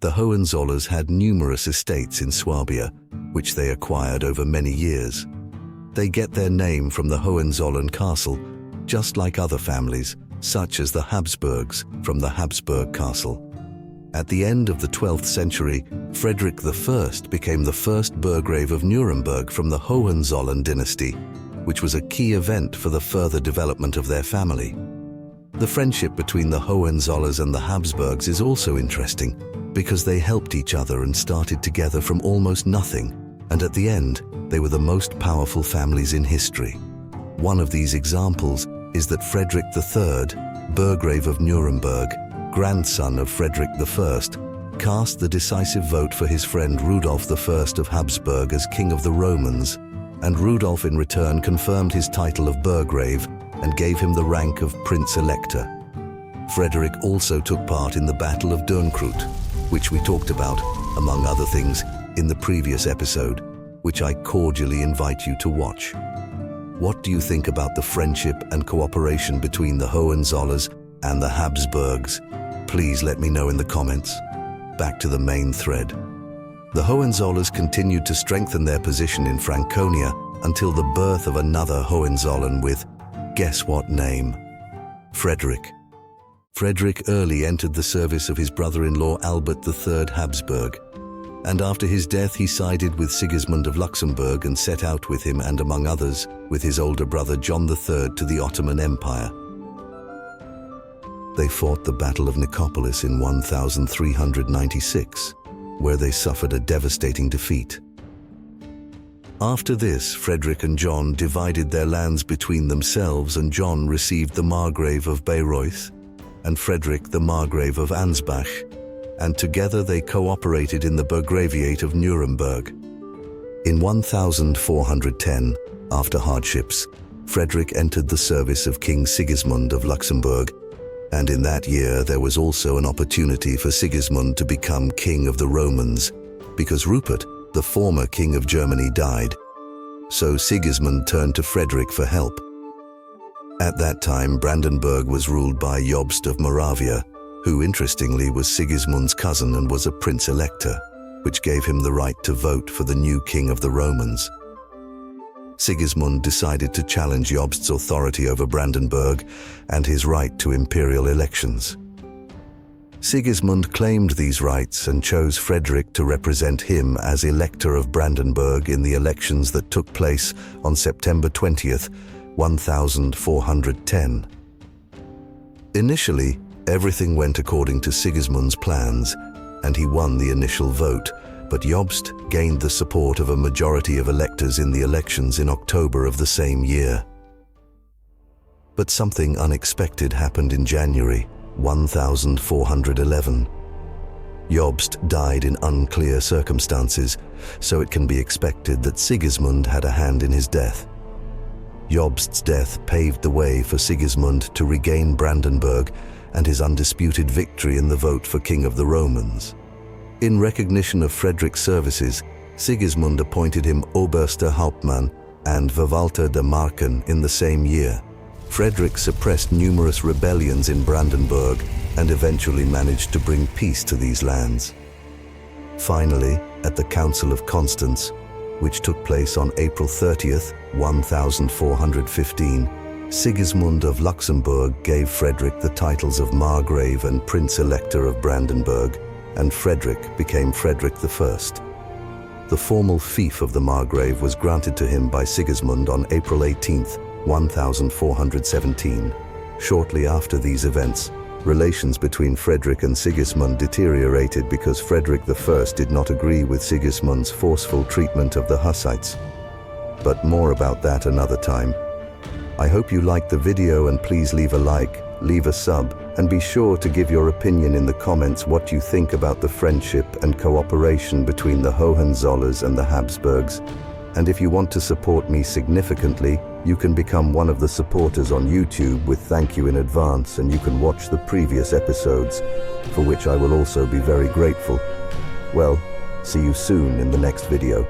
The Hohenzollerns had numerous estates in Swabia, which they acquired over many years. They get their name from the Hohenzollern castle, just like other families, such as the Habsburgs from the Habsburg castle. At the end of the 12th century, Frederick I became the first Burgrave of Nuremberg from the Hohenzollern dynasty, which was a key event for the further development of their family. The friendship between the Hohenzollerns and the Habsburgs is also interesting, because they helped each other and started together from almost nothing, and at the end, they were the most powerful families in history. One of these examples is that Frederick III, Burgrave of Nuremberg, grandson of Frederick I, cast the decisive vote for his friend Rudolf I of Habsburg as King of the Romans, and Rudolf in return confirmed his title of Burgrave and gave him the rank of Prince Elector. Frederick also took part in the Battle of Dürnkruth, which we talked about, among other things, in the previous episode, which I cordially invite you to watch. What do you think about the friendship and cooperation between the Hohenzollerns and the Habsburgs? Please let me know in the comments. Back to the main thread. The Hohenzollerns continued to strengthen their position in Franconia until the birth of another Hohenzollern with, guess what name? Frederick. Frederick early entered the service of his brother-in-law Albert III Habsburg, and after his death he sided with Sigismund of Luxembourg and set out with him and, among others, with his older brother John III to the Ottoman Empire. They fought the Battle of Nicopolis in 1396, where they suffered a devastating defeat. After this, Frederick and John divided their lands between themselves, and John received the Margrave of Bayreuth and Frederick the Margrave of Ansbach, and together they cooperated in the Burgraviate of Nuremberg. In 1410, after hardships, Frederick entered the service of King Sigismund of Luxembourg, and in that year there was also an opportunity for Sigismund to become King of the Romans, because Rupert, the former King of Germany, died. So Sigismund turned to Frederick for help. At that time, Brandenburg was ruled by Jobst of Moravia, who interestingly was Sigismund's cousin and was a Prince Elector, which gave him the right to vote for the new King of the Romans. Sigismund decided to challenge Jobst's authority over Brandenburg and his right to imperial elections. Sigismund claimed these rights and chose Frederick to represent him as Elector of Brandenburg in the elections that took place on September 20th, 1410. Initially, everything went according to Sigismund's plans, and he won the initial vote, but Jobst gained the support of a majority of electors in the elections in October of the same year. But something unexpected happened in January 1411. Jobst died in unclear circumstances, so it can be expected that Sigismund had a hand in his death. Jobst's death paved the way for Sigismund to regain Brandenburg and his undisputed victory in the vote for King of the Romans. In recognition of Frederick's services, Sigismund appointed him Oberster Hauptmann and Verwalter der Marken in the same year. Frederick suppressed numerous rebellions in Brandenburg and eventually managed to bring peace to these lands. Finally, at the Council of Constance, which took place on April 30th, 1415, Sigismund of Luxembourg gave Frederick the titles of Margrave and Prince Elector of Brandenburg, and Frederick became Frederick I. The formal fief of the Margrave was granted to him by Sigismund on April 18th, 1417. Shortly after these events, relations between Frederick and Sigismund deteriorated because Frederick I did not agree with Sigismund's forceful treatment of the Hussites. But more about that another time. I hope you liked the video, and please leave a like, leave a sub, and be sure to give your opinion in the comments what you think about the friendship and cooperation between the Hohenzollerns and the Habsburgs. And if you want to support me significantly, you can become one of the supporters on YouTube with thank you in advance, and you can watch the previous episodes, for which I will also be very grateful. Well, see you soon in the next video.